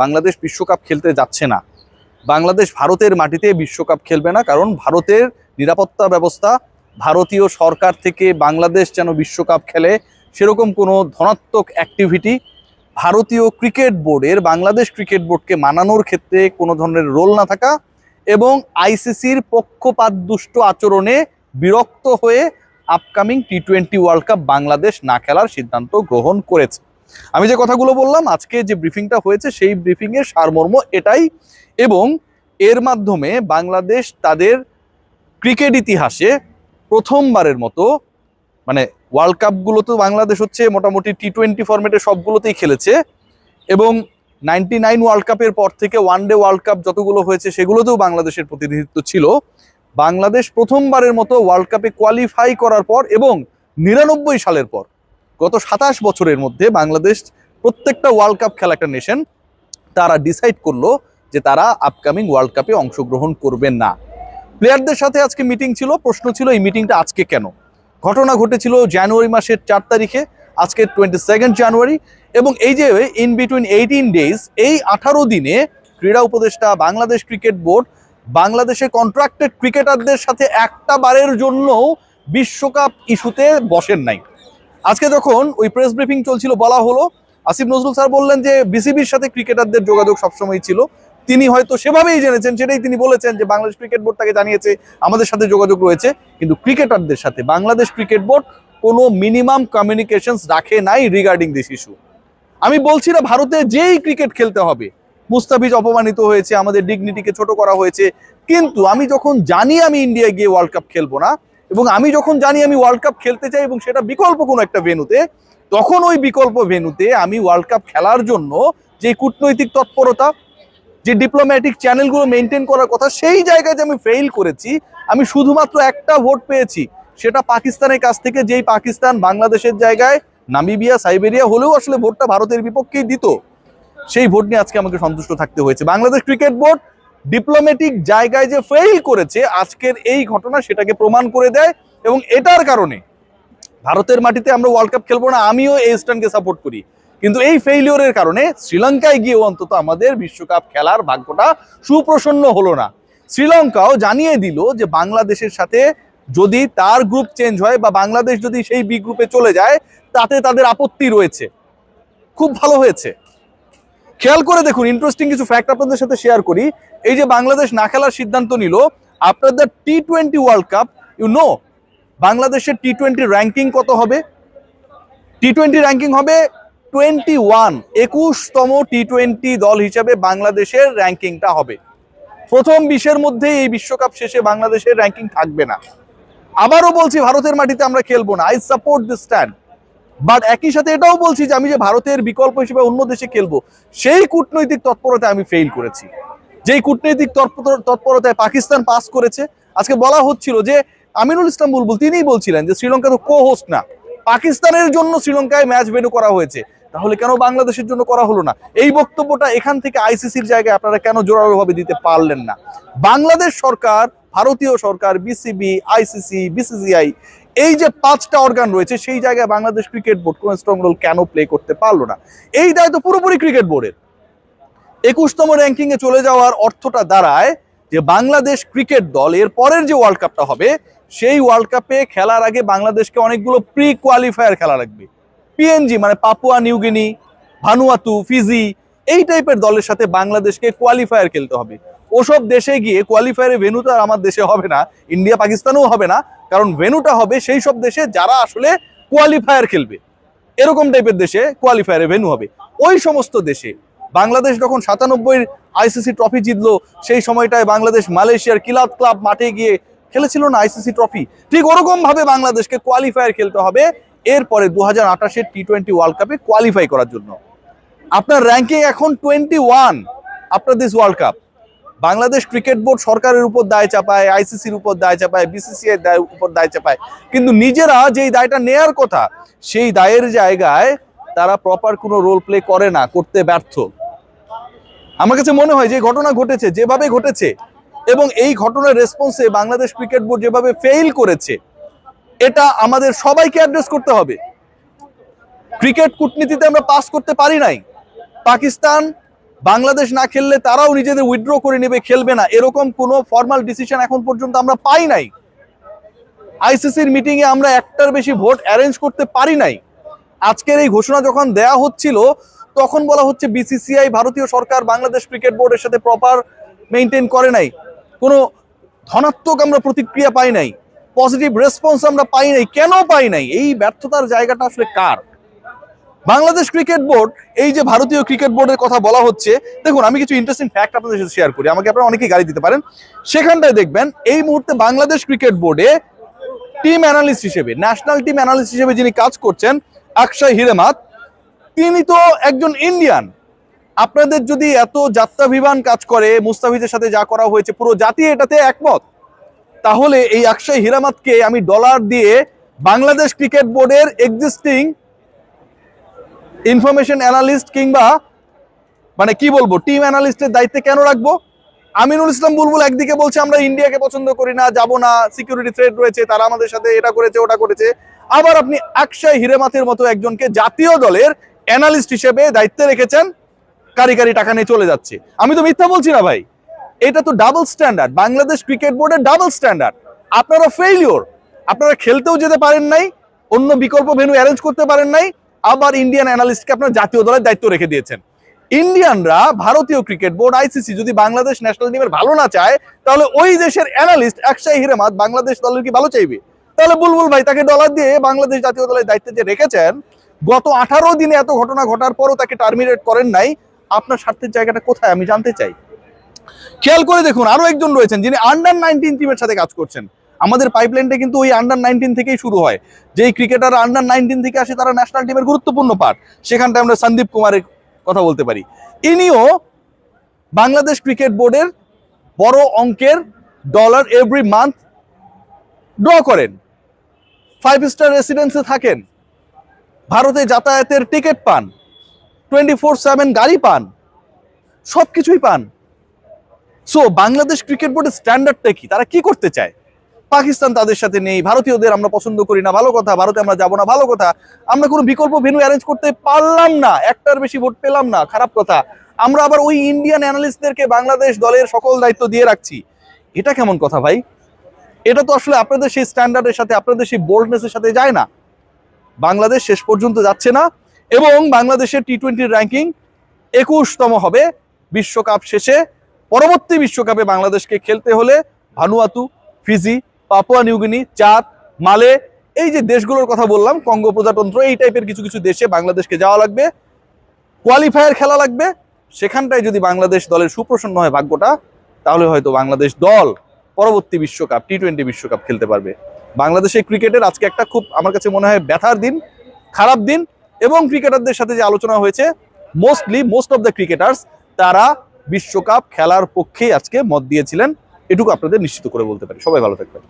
বাংলাদেশ বিশ্বকাপ খেলতে যাচ্ছে না। বাংলাদেশ ভারতের মাটিতে বিশ্বকাপ খেলবে না, কারণ ভারতের নিরাপত্তা ব্যবস্থা, ভারতীয় সরকার থেকে বাংলাদেশ যেন বিশ্বকাপ খেলে সেরকম কোনো ধনাত্মক অ্যাক্টিভিটি ভারতীয় ক্রিকেট বোর্ডের বাংলাদেশ ক্রিকেট বোর্ডকে মানানোর ক্ষেত্রে কোনো ধরনের রোল না থাকা এবং আইসিসির পক্ষপাতদুষ্ট আচরণে বিরক্ত হয়ে আপকামিং টি-20 ওয়ার্ল্ড কাপ বাংলাদেশ না খেলার সিদ্ধান্ত গ্রহণ করেছে। আমি যে কথাগুলো বললাম, আজকে যে ব্রিফিংটা হয়েছে সেই ব্রিফিংয়ের সারমর্ম এটাই, এবং এর মাধ্যমে বাংলাদেশ তাদের ক্রিকেট ইতিহাসে প্রথমবারের মতো, মানে ওয়ার্ল্ড কাপগুলো তো বাংলাদেশ হচ্ছে মোটামুটি টি-20 ফরম্যাটে সবগুলোতেই খেলেছে, এবং 99 ওয়ার্ল্ড কাপের পর থেকে ওয়ানডে ওয়ার্ল্ড কাপ যতগুলো হয়েছে সেগুলোতেও বাংলাদেশের প্রতিনিধিত্ব ছিল। বাংলাদেশ প্রথমবারের মতো ওয়ার্ল্ড কাপে কোয়ালিফাই করার পর এবং 99 সালের পর গত 27 বছরের মধ্যে বাংলাদেশ প্রত্যেকটা ওয়ার্ল্ড কাপ খেলা একটা নেশন, তারা ডিসাইড করলো যে তারা আপকামিং ওয়ার্ল্ড কাপে অংশগ্রহণ করবেন না। প্লেয়ারদের সাথে আজকে মিটিং ছিল, প্রশ্ন ছিল এই মিটিংটা আজকে কেন। ঘটনা ঘটেছিল জানুয়ারি মাসের 4 তারিখে, আজকে 22 জানুয়ারি, এবং এই যে ইন বিটুইন 18 ডেজ, এই 18 দিনে ক্রীড়া উপদেষ্টা, বাংলাদেশ ক্রিকেট বোর্ড বাংলাদেশের কন্ট্রাক্টেড ক্রিকেটারদের সাথে একটা বারের জন্যও বিশ্বকাপ ইস্যুতে বসেন নাই। আজকে যখন ওই প্রেস ব্রিফিং চলছিল, বলা হলো, আসিফ নজরুল স্যার বললেন যে বিসিবির সাথে ক্রিকেটারদের যোগাযোগ সবসময় ছিল, তিনি হয়তো সেভাবেই জেনেছেন, সেটাই তিনি বলেছেন যে বাংলাদেশ ক্রিকেট বোর্ড তাকে জানিয়েছে আমাদের সাথে যোগাযোগ রয়েছে, কিন্তু ক্রিকেটারদের সাথে বাংলাদেশ ক্রিকেট বোর্ড কোনো মিনিমাম কমিউনিকেশনস রাখে নাই রিগার্ডিং দিস ইস্যু। আমি বলছি না ভারতে যেই ক্রিকেট খেলতে হবে, মুস্তাফিজ অপমানিত হয়েছে, আমাদের ডিগনিটিকে ছোট করা হয়েছে, কিন্তু আমি যখন জানি আমি ইন্ডিয়ায় গিয়ে ওয়ার্ল্ড কাপ খেলবো না, এবং আমি যখন জানি আমি ওয়ার্ল্ড কাপ খেলতে চাই এবং সেটা বিকল্প কোনো একটা ভেন্যুতে, তখন ওই বিকল্প ভেন্যুতে আমি ওয়ার্ল্ড কাপ খেলার জন্য যে কূটনৈতিক তৎপরতা, যে ডিপ্লোম্যাটিক চ্যানেলগুলো মেনটেন করার কথা, সেই জায়গায় যে আমি ফেইল করেছি। আমি শুধুমাত্র একটা ভোট পেয়েছি, সেটা পাকিস্তানের কাছ থেকে, যেই পাকিস্তান বাংলাদেশের জায়গায় নামিবিয়া, সাইবেরিয়া হলেও আসলে ভোটটা ভারতের বিপক্ষেই দিত। সেই ভোট নিয়ে আজকে আমাকে সন্তুষ্ট থাকতে হয়েছে। বাংলাদেশ ক্রিকেট বোর্ড ডিপ্লোম্যাটিক জায়গায় যে ফেইল করেছে, আজকের এই ঘটনা সেটাকে প্রমাণ করে দেয়, এবং এটার কারণে ভারতের মাটিতে আমরা ওয়ার্ল্ড কাপ খেলবো না। আমিও এই স্ট্যান্ডকে সাপোর্ট করি, কিন্তু এই ফেইলিওরের কারণে শ্রীলঙ্কায় গিয়েও অন্তত আমাদের বিশ্বকাপ খেলার ভাগ্যটা সুপ্রসন্ন হলো না। শ্রীলঙ্কাও জানিয়ে দিল যে বাংলাদেশের সাথে যদি তার গ্রুপ চেঞ্জ হয় বা বাংলাদেশ যদি সেই বি গ্রুপে চলে যায়, তাতে তাদের আপত্তি রয়েছে। খুব ভালো হয়েছে। খেয়াল করে দেখুন, ইন্টারেস্টিং কিছু ফ্যাক্ট আপনাদের সাথে শেয়ার করি। এই যে বাংলাদেশ না খেলার সিদ্ধান্ত নিল, আপনাদের টি-20 ওয়ার্ল্ড কাপ, বাংলাদেশের টি-20 র্যাঙ্কিং কত হবে? টি-20 র্যাঙ্কিং হবে 21, 21তম টি-20 দল হিসেবে বাংলাদেশের র্যাঙ্কিংটা হবে। প্রথম 20-এর মধ্যে এই বিশ্বকাপ শেষে বাংলাদেশের র্যাঙ্কিং থাকবে না। আবারও বলছি, ভারতের মাটিতে আমরা খেলবো না। I support this stand, but একই সাথে এটাও বলছি যে আমি যে ভারতের বিকল্প হিসেবে অন্য দেশে খেলবো, সেই কূটনৈতিক তৎপরতায় আমি ফেইল করেছি। যেই কূটনৈতিক তৎপরতায় পাকিস্তান পাস করেছে। আজকে বলা হচ্ছিল যে আমিনুল ইসলাম বুলবুল তিনিই বলছিলেন যে শ্রীলঙ্কা তো কো হোস্ট না, পাকিস্তানের জন্য শ্রীলঙ্কায় ম্যাচ ভেন্যু করা হয়েছে, তাহলে কেন বাংলাদেশের জন্য করা হলো না? এই বক্তব্যটা এখান থেকে আইসিসির জায়গায় আপনারা কেন জোরালোভাবে দিতে পারলেন না? বাংলাদেশ সরকার, ভারতীয় সরকার, বিসিবি, আইসিসি, বিসিসিআই, এই যে 5টা অর্গান রয়েছে, সেই জায়গায় বাংলাদেশ ক্রিকেট বোর্ড কোন স্ট্রং রোল কেন প্লে করতে পারলো না? এই দায় তো পুরোপুরি ক্রিকেট বোর্ডের। 21তম র্যাঙ্কিং এ চলে যাওয়ার অর্থটা দাঁড়ায় যে বাংলাদেশ ক্রিকেট দল এর পরের যে ওয়ার্ল্ড কাপটা হবে, সেই ওয়ার্ল্ড কাপে খেলার আগে বাংলাদেশকে অনেকগুলো প্রি কোয়ালিফায়ার খেলা লাগবে। পিএনজি মানে পাপুয়া নিউগিনি, ভানুয়াতু, ফিজি, এই টাইপের দলের সাথে বাংলাদেশকে কোয়ালিফায়ার খেলতে হবে। ওসব দেশে গিয়ে কোয়ালিফায়ারের ভেন্যুটা আমার দেশে হবে না, ইন্ডিয়া পাকিস্তানেও হবে না, কারণ ভেন্যুটা হবে সেই সব দেশে যারা আসলে কোয়ালিফায়ার খেলবে। এরকম টাইপের দেশে কোয়ালিফায়ারের ভেন্যু হবে। ওই সমস্ত দেশে বাংলাদেশ যখন 97 আইসিসি ট্রফি জিতলো, সেই সময়টায় বাংলাদেশ মালয়েশিয়ার কিলাত ক্লাব মাঠে গিয়ে খেলেছিল না আইসিসি ট্রফি, ঠিক ওরকম ভাবে বাংলাদেশকে কোয়ালিফায়ার খেলতে হবে এরপরে 2028-এর টি-20 ওয়ার্ল্ড কাপে কোয়ালিফাই করার জন্য। আপনার র্যাঙ্কিং এখন 21 after this world cup. Bangladesh cricket board সরকারের উপর দায় চাপায়, আইসিসির উপর দায় চাপায়, বিসিসিআই এর উপর দায় চাপায়, কিন্তু নিজেরা যেই দায়টা নেয়ার কথা সেই দায়ের জায়গায় তারা প্রপার কোনো রোল প্লে করে না, করতে ব্যর্থ। আমার কাছে মনে হয় যে ঘটনা ঘটেছে, যেভাবে ঘটেছে, এবং এই ঘটনার রেসপন্সে বাংলাদেশ ক্রিকেট বোর্ড যেভাবে ফেইল করেছে, এটা আমাদের সবাইকে অ্যাড্রেস করতে হবে। ক্রিকেট কূটনীতিতে আমরা পাস করতে পারি নাই। পাকিস্তান বাংলাদেশ না খেললে তারাও নিজেদের উইথড্র করে নেবে, খেলবে না, এরকম কোনো ফর্মাল ডিসিশন এখন পর্যন্ত আমরা পাই নাই। আইসিসির মিটিং এ আমরা একটার বেশি ভোট অ্যারেঞ্জ করতে পারি নাই। আজকের এই ঘোষণা যখন দেয়া হচ্ছিল তখন বলা হচ্ছে বিসিসিআই, ভারতীয় সরকার বাংলাদেশ ক্রিকেট বোর্ডের সাথে প্রপার মেনটেন করে নাই, কোনো ধনাত্মক আমরা প্রতিক্রিয়া পাই নাই, পজিটিভ রেসপন্স আমরা পাই নাই। কেন পাই নাই? এই ব্যর্থতার জায়গাটা আসলে কার? বাংলাদেশ ক্রিকেট বোর্ড, এই যে ভারতীয় ক্রিকেট বোর্ডের কথা বলা হচ্ছে, দেখুন আমি কিছু ইন্টারেস্টিং ফ্যাক্ট আপনাদের সাথে শেয়ার করি, আমাকে আপনারা অনেকেই গালি দিতে পারেন। সেখানটায় দেখবেন এই মুহূর্তে বাংলাদেশ ক্রিকেট বোর্ডে টিম অ্যানালিস্ট হিসেবে, ন্যাশনাল টিম অ্যানালিস্ট হিসেবে যিনি কাজ করছেন অক্ষয় হিরেমাত, তিনি তো একজন ইন্ডিয়ান। আপনাদের যদি এত যাত্রাভিমান কাজ করে, মুস্তাফিজের সাথে যা করা হয়েছে পুরো জাতি এটাতে একমত, তাহলে এই অক্ষয় হিরেমাতকে আমি ডলার দিয়ে বাংলাদেশ ক্রিকেট বোর্ডের এক্সিস্টিং ইনফরমেশন অ্যানালিস্ট কিংবা মানে কি বলবো টিম অ্যানালিস্টের দায়িত্বে কেন রাখবো? আমিনুল ইসলাম বুলবুল একদিকে বলছে আমরা ইন্ডিয়াকে পছন্দ করি না, যাব না, সিকিউরিটি থ্রেট রয়েছে, তারা আমাদের সাথে এটা করেছে ওটা করেছে। আবার আপনি অক্ষয় হিরেমাতের মতো একজনকে জাতীয় দলের অ্যানালিস্ট হিসেবে দায়িত্বে রেখেছেন, কারি টাকা নিয়ে চলে যাচ্ছে। আমি তো মিথ্যা বলছি না ভাই, এটা তো ডাবল স্ট্যান্ডার্ড, বাংলাদেশ ক্রিকেট বোর্ডের ডাবল স্ট্যান্ডার্ড। আপনারা ফেইলিওর, আপনারা খেলতেও যেতে পারেন নাই, অন্য বিকল্প ভেন্যু অ্যারেঞ্জ করতে পারেন নাই, আবার ইন্ডিয়ান অ্যানালিস্টকে আপনার জাতীয় দলের দায়িত্ব রেখে দিয়েছেন। ইন্ডিয়ানরা, ভারতীয় ক্রিকেট বোর্ড, আইসিসি যদি বাংলাদেশ ন্যাশনাল টিমের ভালো না চায়, তাহলে ওই দেশের অ্যানালিস্ট অক্ষয় হিরেমাত বাংলাদেশ দলের কি ভালো চাইবে? তাহলে বুলবুল ভাই তাকে ডলার দিয়ে বাংলাদেশ জাতীয় দলের দায়িত্বে যে রেখেছেন, গত 18 দিনে এত ঘটনা ঘটার পরও তাকে টার্মিনেট করেন নাই, আপনার স্বার্থের জায়গাটা কোথায় আমি জানতে চাই। খেয়াল করে দেখুন, আরো একজন রয়েছেন যিনি আন্ডার-19 টিমের সাথে কাজ করছেন। আমাদের পাইপলাইনটা কিন্তু ওই আন্ডার-19 থেকেই শুরু হয়। যেই ক্রিকেটার আন্ডার-19 থেকে আসে তারা ন্যাশনাল টিমের গুরুত্বপূর্ণ পার্ট। সেখানটায় আমরা সন্দীপ কুমারের কথা বলতে পারি। ইনিও বাংলাদেশ ক্রিকেট বোর্ডের বড় অঙ্কের ডলার এভরি মান্থ ড্র করেন, 5 স্টার রেসিডেন্সে থাকেন, ভারতে যাতায়াতের টিকিট পান, 24/7 গাড়ি পান, সবকিছুই পান। সো বাংলাদেশ ক্রিকেট বোর্ডের স্ট্যান্ডার্ডটা কি? তারা কি করতে চায়? পাকিস্তান তাদের সাথে নেই, ভারতীয়দের আমরা পছন্দ করি না, ভালো কথা, ভারতে আমরা যাবো না, ভালো কথা, আমরা কোনো বিকল্প ভেন্যু অ্যারেঞ্জ করতে পারলাম না, একটার বেশি ভোট পেলাম না, খারাপ কথা, আমরা আবার ওই ইন্ডিয়ান অ্যানালিস্টদেরকে বাংলাদেশ দলের সকল দায়িত্ব দিয়ে রাখছি। এটা কেমন কথা ভাই? এটা তো আসলে আপনাদের সেই স্ট্যান্ডার্ডের সাথে, আপনাদের সেই বোল্ডনেসের সাথে যায় না। বাংলাদেশ শেষ পর্যন্ত যাচ্ছে না এবং বাংলাদেশের টি-20 র্যাঙ্কিং 21তম হবে বিশ্বকাপ শেষে। পরবর্তী বিশ্বকাপে বাংলাদেশকে খেলতে হলে ভানুয়াতু, ফিজি, পাপুয়া নিউগিনি, চাদ, মালে, এই যে দেশগুলোর কথা বললাম, কঙ্গো প্রজাতন্ত্র, এই টাইপের কিছু কিছু দেশে বাংলাদেশকে যাওয়া লাগবে, কোয়ালিফায়ার খেলা লাগবে। সেখানটায় যদি বাংলাদেশ দলের সুপ্রসন্ন হয় ভাগ্যটা, তাহলে হয়তো বাংলাদেশ দল পরবর্তী বিশ্বকাপ, টি-20 বিশ্বকাপ খেলতে পারবে। বাংলাদেশের ক্রিকেটের আজকে একটা খুব আমার কাছে মনে হয় ব্যথার দিন, খারাপ দিন। এবং ক্রিকেটারদের সাথে যে আলোচনা হয়েছে, মোস্ট অফ দ্য ক্রিকেটার্স তারা বিশ্বকাপ খেলার পক্ষেই আজকে মত দিয়েছিলেন, এটুকু আপনাদের নিশ্চিত করে বলতে পারি। সবাই ভালো থাকবেন।